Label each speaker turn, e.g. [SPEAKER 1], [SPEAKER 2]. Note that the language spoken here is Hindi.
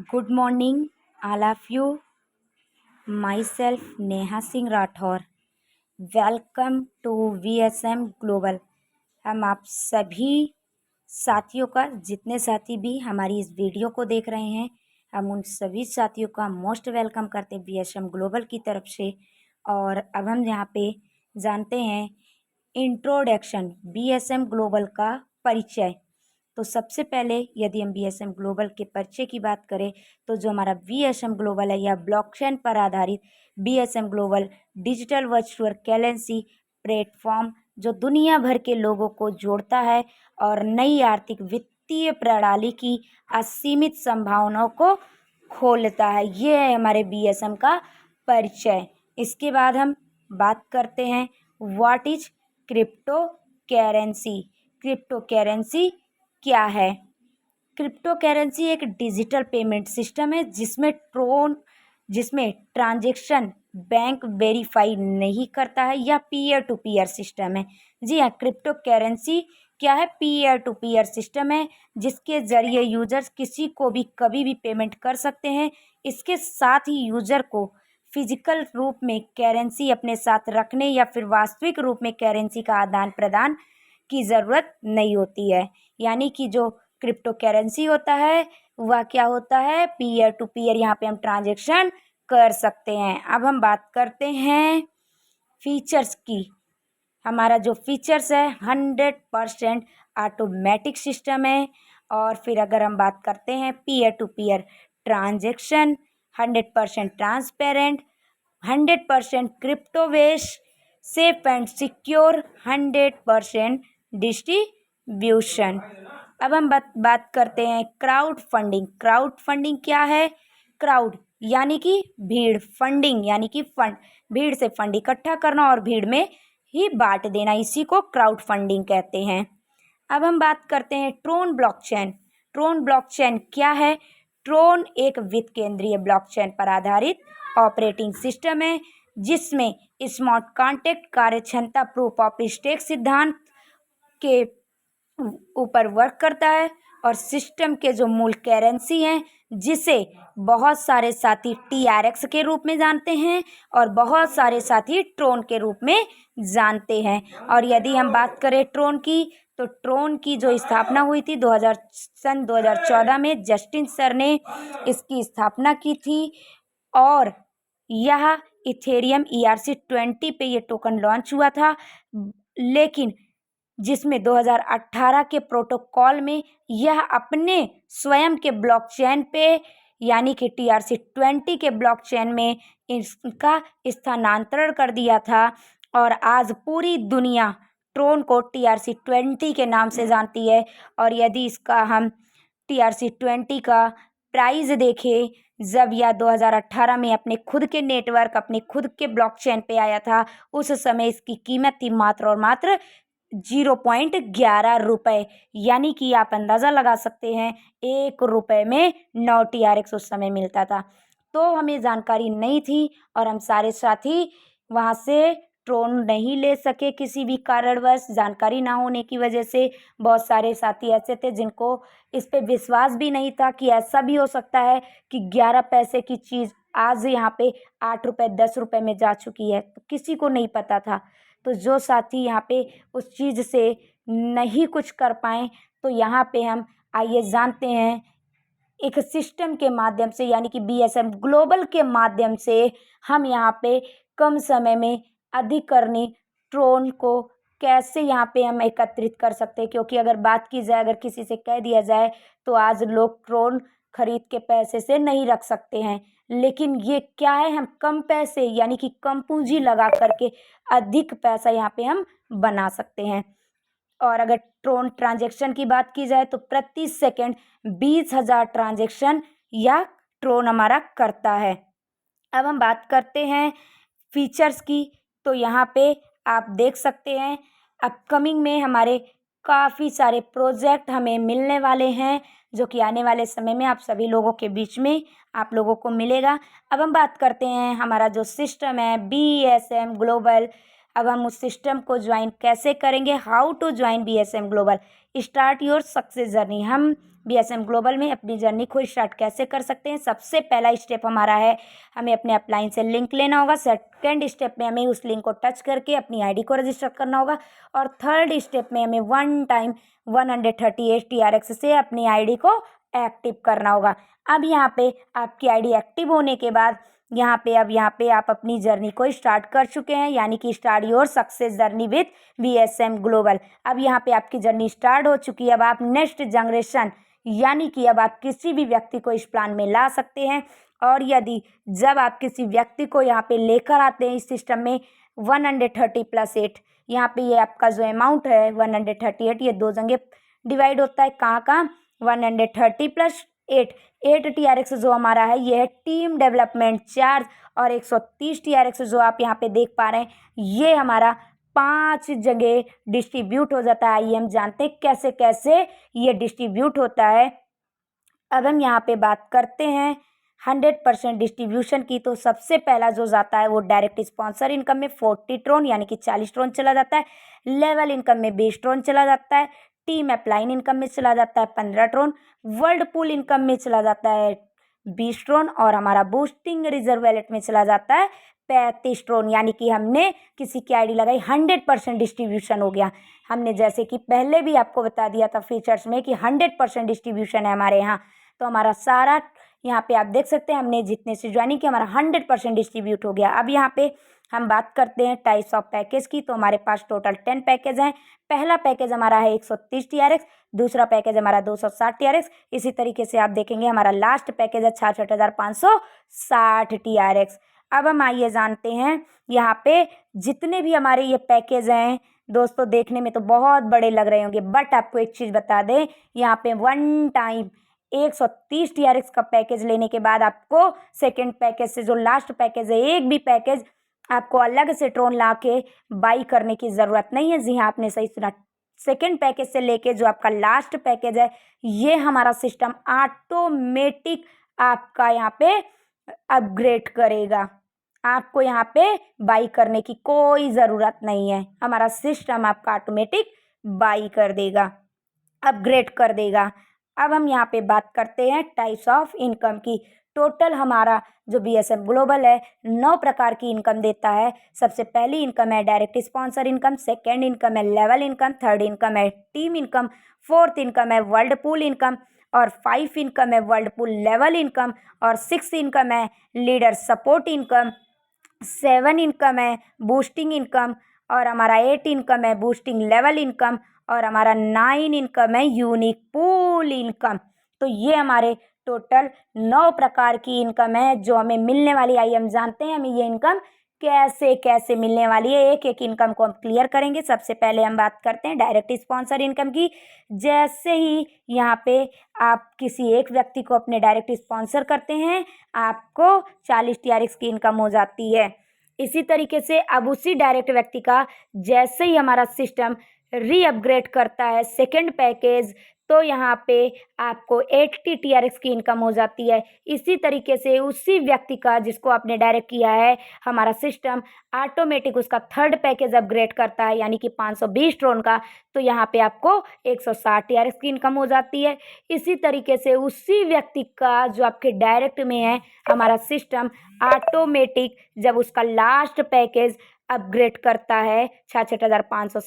[SPEAKER 1] Good morning, all of you. Myself, Neha Singh Rathore. Welcome to VSM global. हम आप सभी साथियों का, जितने साथी भी हमारी इस वीडियो को देख रहे हैं, हम उन सभी साथियों का मोस्ट वेलकम करते हैं VSM ग्लोबल की तरफ से। और अब हम यहाँ पे जानते हैं इंट्रोडक्शन BSM ग्लोबल का परिचय। तो सबसे पहले यदि हम BSM ग्लोबल के परिचय की बात करें तो जो हमारा BSM ग्लोबल है यह ब्लॉकचेन पर आधारित BSM global digital virtual currency platform जो दुनिया भर के लोगों को जोड़ता है और नई आर्थिक वित्तीय प्रणाली की असीमित संभावनाओं को खोलता है। ये है हमारे BSM का परिचय। इसके बाद हम बात करते हैं what is crypto currency. Crypto currency क्या है? क्रिप्टो करेंसी एक डिजिटल पेमेंट सिस्टम है जिसमें ट्रांजैक्शन बैंक वेरीफाई नहीं करता है या पीयर टू पीयर सिस्टम है। जी हाँ, क्रिप्टो करेंसी क्या है? पीयर टू पीयर सिस्टम है जिसके ज़रिए यूजर्स किसी को भी कभी भी पेमेंट कर सकते हैं। इसके साथ ही यूजर को फिजिकल रूप में करेंसी अपने साथ रखने या फिर वास्तविक रूप में करेंसी का आदान प्रदान की ज़रूरत नहीं होती है। यानी कि जो क्रिप्टो करेंसी होता है वह क्या होता है? Peer to peer. यहाँ पे हम ट्रांजैक्शन कर सकते हैं। अब हम बात करते हैं फीचर्स की। हमारा जो फीचर्स है 100% ऑटोमेटिक सिस्टम है। और फिर अगर हम बात करते हैं peer to peer transaction, 100% transparent, 100% crypto base, safe and secure, 100% distribution. अब हम बात करते हैं क्राउड फंडिंग। क्राउड फंडिंग क्या है? क्राउड यानी कि भीड़, फंडिंग यानी कि फंड, भीड़ से फंड इकट्ठा करना और भीड़ में ही बांट देना, इसी को क्राउड फंडिंग कहते हैं। अब हम बात करते हैं ट्रोन ब्लॉकचेन। ट्रोन ब्लॉकचेन क्या है? ट्रोन एक वित्त केंद्रीय ब्लॉकचेन पर आधारित ऑपरेटिंग सिस्टम है जिसमें स्मार्ट कॉन्ट्रैक्ट कार्यक्षमता प्रूफ ऑफ स्टेक सिद्धांत के ऊपर वर्क करता है और सिस्टम के जो मूल करेंसी हैं जिसे बहुत सारे साथी TRX के रूप में जानते हैं और बहुत सारे साथी ट्रोन के रूप में जानते हैं। और यदि हम बात करें ट्रोन की, तो ट्रोन की जो स्थापना हुई थी 2014 में जस्टिन सर ने इसकी स्थापना की थी और यह इथेरियम ERC-20 पे ये टोकन लॉन्च हुआ था। लेकिन जिसमें 2018 के प्रोटोकॉल में यह अपने स्वयं के ब्लॉकचेन पे यानी कि TRC-20 के ब्लॉकचेन में इसका स्थानांतरण कर दिया था और आज पूरी दुनिया ट्रोन को TRC-20 के नाम से जानती है। और यदि इसका हम TRC-20 का प्राइस देखें, जब यह 2018 में अपने खुद के नेटवर्क, अपने खुद के ब्लॉकचेन पे आया था, उस समय इसकी कीमत थी मात्र और मात्र 0.11 रुपये। यानी कि आप अंदाज़ा लगा सकते हैं 1 रुपये में 9 TRX उस समय मिलता था। तो हमें जानकारी नहीं थी और हम सारे साथी वहाँ से ट्रोन नहीं ले सके किसी भी कारणवश। जानकारी ना होने की वजह से बहुत सारे साथी ऐसे थे जिनको इस पे विश्वास भी नहीं था कि ऐसा भी हो सकता है कि 11 पैसे की चीज़ आज यहाँ पे 8 रुपये 10 रुपये में जा चुकी है। तो किसी को नहीं पता था। तो जो साथी यहाँ पे उस चीज़ से नहीं कुछ कर पाए, तो यहाँ पे हम आइए जानते हैं एक सिस्टम के माध्यम से यानी कि BSM ग्लोबल के माध्यम से हम यहाँ पे कम समय में अधिकरणी ट्रोन को कैसे यहाँ पे हम एकत्रित कर सकते हैं। क्योंकि अगर बात की जाए, अगर किसी से कह दिया जाए तो आज लोग ट्रोन खरीद के पैसे से नहीं रख सकते हैं, लेकिन ये क्या है? हम कम पैसे यानी कि कम पूंजी लगा करके अधिक पैसा यहाँ पे हम बना सकते हैं। और अगर ट्रोन ट्रांजैक्शन की बात की जाए तो प्रति सेकंड 20,000 ट्रांजैक्शन या ट्रोन हमारा करता है। अब हम बात करते हैं फीचर्स की। तो यहाँ पे आप देख सकते हैं अपकमिंग में हमारे काफ़ी सारे प्रोजेक्ट हमें मिलने वाले हैं जो कि आने वाले समय में आप सभी लोगों के बीच में आप लोगों को मिलेगा। अब हम बात करते हैं हमारा जो सिस्टम है BSM ग्लोबल अब हम उस सिस्टम को ज्वाइन कैसे करेंगे, how to join BSM global, start your success journey. हम BSM ग्लोबल में अपनी जर्नी को स्टार्ट कैसे कर सकते हैं। सबसे पहला स्टेप हमारा है, हमें अपने अपलाइन से लिंक लेना होगा। सेकेंड स्टेप में हमें उस लिंक को टच करके अपनी आईडी को रजिस्टर करना होगा। और थर्ड स्टेप में हमें 1 टाइम 138 TRX से अपनी आईडी को एक्टिव करना होगा। अब यहाँ पे आपकी आईडी एक्टिव होने के बाद यहाँ पे आप अपनी जर्नी को स्टार्ट कर चुके हैं, यानी कि start your success journey with BSM global. अब यहाँ पे आपकी जर्नी स्टार्ट हो चुकी है। अब आप नेक्स्ट जनरेशन यानी कि अब आप किसी भी व्यक्ति को इस प्लान में ला सकते हैं। और यदि जब आप किसी व्यक्ति को यहाँ पे लेकर आते हैं इस सिस्टम में 130 + 8, यहाँ पे ये आपका जो अमाउंट है 138, ये 2 जगह डिवाइड होता है। कहाँ 130 + 8 TRX जो हमारा है ये है टीम डेवलपमेंट चार्ज। और 130 TRX जो आप यहाँ पे देख पा रहे हैं ये हमारा 5 जगह डिस्ट्रीब्यूट हो जाता है। आइए हम जानते हैं कैसे कैसे ये डिस्ट्रीब्यूट होता है। अब हम यहाँ पे बात करते हैं 100% डिस्ट्रीब्यूशन की। तो सबसे पहला जो जाता है वो डायरेक्ट स्पॉन्सर इनकम में 40 ट्रोन यानी कि 40 ट्रोन चला जाता है। लेवल इनकम में 20 ट्रोन चला जाता है। टीम अपलाइन इनकम में चला जाता है 15 ट्रोन। वर्ल्ड पूल इनकम में चला जाता है 20 ट्रोन। और हमारा बूस्टिंग रिजर्व वैलेट में चला जाता है 35 ट्रोन। यानी कि हमने किसी की आईडी लगाई 100% डिस्ट्रीब्यूशन हो गया। हमने जैसे कि पहले भी आपको बता दिया था फीचर्स में कि 100% डिस्ट्रीब्यूशन है हमारे यहाँ। तो हमारा सारा यहाँ पे आप देख सकते हैं हमने जितने से ज्वाइनिंग किया हमारा 100% डिस्ट्रीब्यूट हो गया। अब यहाँ पे हम बात करते हैं टाइप्स ऑफ पैकेज की। तो हमारे पास टोटल 10 पैकेज हैं। पहला पैकेज हमारा है 130 TRX, दूसरा पैकेज हमारा 260 TRX। इसी तरीके से आप देखेंगे हमारा लास्ट पैकेज है 66,560 TRX। अब हम आइए जानते हैं यहाँ पे जितने भी हमारे ये पैकेज हैं दोस्तों, देखने में तो बहुत बड़े लग रहे होंगे, बट आपको एक चीज़ बता दें, यहाँ पे 1 टाइम 130 TRX का पैकेज लेने के बाद आपको सेकेंड पैकेज से जो लास्ट पैकेज है एक भी पैकेज आपको अलग से ट्रोन ला के बाई करने की ज़रूरत नहीं है। जी हाँ, आपने सही सुना। सेकेंड पैकेज से लेके जो आपका लास्ट पैकेज है ये हमारा सिस्टम ऑटोमेटिक आपका यहाँ पे अपग्रेड करेगा। आपको यहाँ पे बाई करने की कोई ज़रूरत नहीं है। हमारा सिस्टम आपका ऑटोमेटिक बाई कर देगा, अपग्रेड कर देगा। अब हम यहाँ पे बात करते हैं टाइप्स ऑफ इनकम की। टोटल हमारा जो BSM ग्लोबल है 9 प्रकार की इनकम देता है। सबसे पहली इनकम है direct sponsor income, second income है लेवल इनकम, थर्ड इनकम है टीम इनकम, फोर्थ इनकम है वर्ल्ड पूल इनकम, और 5 इनकम है वर्ल्ड पूल लेवल इनकम, और 6 इनकम है लीडर सपोर्ट इनकम, 7 इनकम है बूस्टिंग इनकम, और हमारा 8 इनकम है बूस्टिंग लेवल इनकम, और हमारा 9 इनकम है यूनिक पूल इनकम। तो ये हमारे टोटल 9 प्रकार की इनकम है जो हमें मिलने वाली। आइए हम जानते हैं हमें ये इनकम कैसे कैसे मिलने वाली है। एक एक इनकम को हम क्लियर करेंगे। सबसे पहले हम बात करते हैं डायरेक्ट स्पॉन्सर इनकम की। जैसे ही यहाँ पे आप किसी एक व्यक्ति को अपने डायरेक्ट स्पॉन्सर करते हैं आपको 40 TRX की इनकम हो जाती है। इसी तरीके से अब उसी डायरेक्ट व्यक्ति का जैसे ही हमारा सिस्टम रीअपग्रेड करता है सेकेंड पैकेज, तो यहाँ पे आपको 80 TRX की इनकम हो जाती है। इसी तरीके से उसी व्यक्ति का जिसको आपने डायरेक्ट किया है हमारा सिस्टम ऑटोमेटिक उसका थर्ड पैकेज अपग्रेड करता है, यानी कि 520 ट्रोन का, तो यहाँ पे आपको 160 TRX की इनकम हो जाती है। इसी तरीके से उसी व्यक्ति का जो आपके डायरेक्ट में है हमारा सिस्टम ऑटोमेटिक जब उसका लास्ट पैकेज अपग्रेड करता है 66,560